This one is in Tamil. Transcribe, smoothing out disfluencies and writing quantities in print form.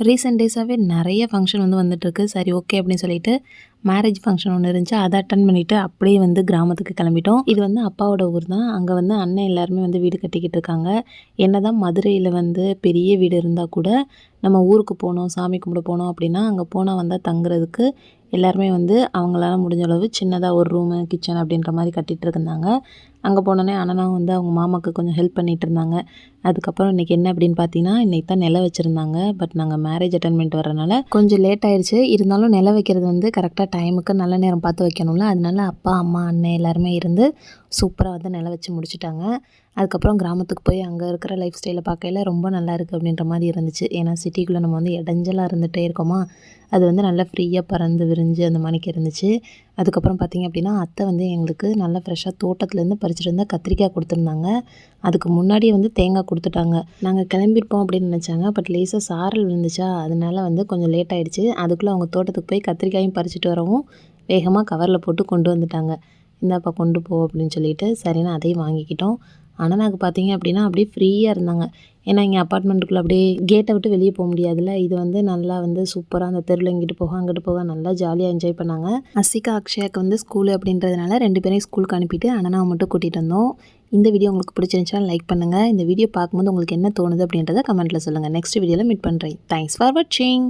ரீசெண்ட் டேஸாகவே நிறைய ஃபங்க்ஷன் வந்துட்டுருக்கு. சரி ஓகே அப்படின்னு சொல்லிட்டு மேரேஜ் ஃபங்க்ஷன் ஒன்று இருந்துச்சு. அதை அட்டன் பண்ணிவிட்டு அப்படியே கிராமத்துக்கு கிளம்பிட்டோம். இது அப்பாவோட ஊர் தான். அங்கே அண்ணன் எல்லாருமே வீடு கட்டிக்கிட்டு இருக்காங்க. என்னதான் மதுரையில் பெரிய வீடு இருந்தால் கூட நம்ம ஊருக்கு போகணும், சாமி கும்பிட போனோம் அப்படின்னா அங்கே போனால் வந்தால் தங்குறதுக்கு எல்லாருமே அவங்களால முடிஞ்ச அளவு சின்னதாக ஒரு ரூமு, கிச்சன் அப்படின்ற மாதிரி கட்டிகிட்டு இருந்தாங்க. அங்கே போனோடனே அண்ணனும் அவங்க மாமாவுக்கு கொஞ்சம் ஹெல்ப் பண்ணிகிட்டு இருந்தாங்க. அதுக்கப்புறம் இன்றைக்கி என்ன அப்படின்னு பார்த்தீங்கன்னா, இன்றைக்கி தான் நில வச்சுருந்தாங்க. பட் நாங்கள் மேரேஜ் அட்டன் பண்ணிட்டு வரனால கொஞ்சம் லேட் ஆயிடுச்சு. இருந்தாலும் நில வைக்கிறது கரெக்டாக டைமுக்கு நல்ல நேரம் பார்த்து வைக்கணும்ல. அதனால அப்பா, அம்மா, அண்ணன் எல்லாருமே இருந்து சூப்பராக நில வச்சு முடிச்சுட்டாங்க. அதுக்கப்புறம் கிராமத்துக்கு போய் அங்கே இருக்கிற லைஃப் ஸ்டைலை பார்க்கையில ரொம்ப நல்லா இருக்குது அப்படின்ற மாதிரி இருந்துச்சு. ஏன்னா சிட்டிக்குள்ளே நம்ம இடைஞ்சலாக இருந்துகிட்டே இருக்கோமா, அது நல்லா ஃப்ரீயாக பறந்து விரிஞ்சு அந்த மாதிரிக்கு இருந்துச்சு. அதுக்கப்புறம் பார்த்திங்க அப்படின்னா அத்தை எங்களுக்கு நல்லா ஃப்ரெஷ்ஷாக தோட்டத்துலேருந்து பறிச்சுட்டு வந்தால் கத்திரிக்காய் கொடுத்துருந்தாங்க. அதுக்கு முன்னாடியே தேங்காய் கொடுத்துட்டாங்க. நாங்கள் கிளம்பியிருப்போம் அப்படின்னு நினச்சாங்க. பட் லேசாக சாரல் விழுந்துச்சா, அதனால கொஞ்சம் லேட் ஆகிடுச்சு. அதுக்குள்ளே அவங்க தோட்டத்துக்கு போய் கத்திரிக்காயும் பறிச்சுட்டு வரவும் வேகமாக கவரில் போட்டு கொண்டு வந்துட்டாங்க. இந்தாப்பா கொண்டு போ அப்படின்னு சொல்லிட்டு சரின்னு அதையும் வாங்கிக்கிட்டோம். அண்ணனுக்கு பார்த்தீங்க அப்படின்னா அப்படியே ஃப்ரீயாக இருந்தாங்க. ஏன்னா இங்கே அப்பார்ட்மெண்ட்டுக்குள்ளே அப்படியே கேட்டை விட்டு வெளியே போக முடியாதுல்ல. இது நல்லா சூப்பராக அந்த தெருவில் இங்கிட்டு போக அங்கிட்டு போக நல்லா ஜாலியாக என்ஜாய் பண்ணாங்க. அசிகா, அக்ஷயாவுக்கு ஸ்கூலு அப்படின்றதுனால 2 பேரையும் ஸ்கூலுக்கு அனுப்பிட்டு அண்ணனாவை மட்டும் கூட்டிகிட்டு வந்தோம். இந்த வீடியோ உங்களுக்கு பிடிச்சிருந்துச்சுன்னா லைக் பண்ணுங்கள். இந்த வீடியோ பார்க்கும்போது உங்களுக்கு என்ன தோணுது அப்படின்றத கமெண்ட்டில் சொல்லுங்கள். நெக்ஸ்ட் வீடியோவில் மீட் பண்ணுறேன். தேங்க்ஸ் ஃபார் வாட்சிங்.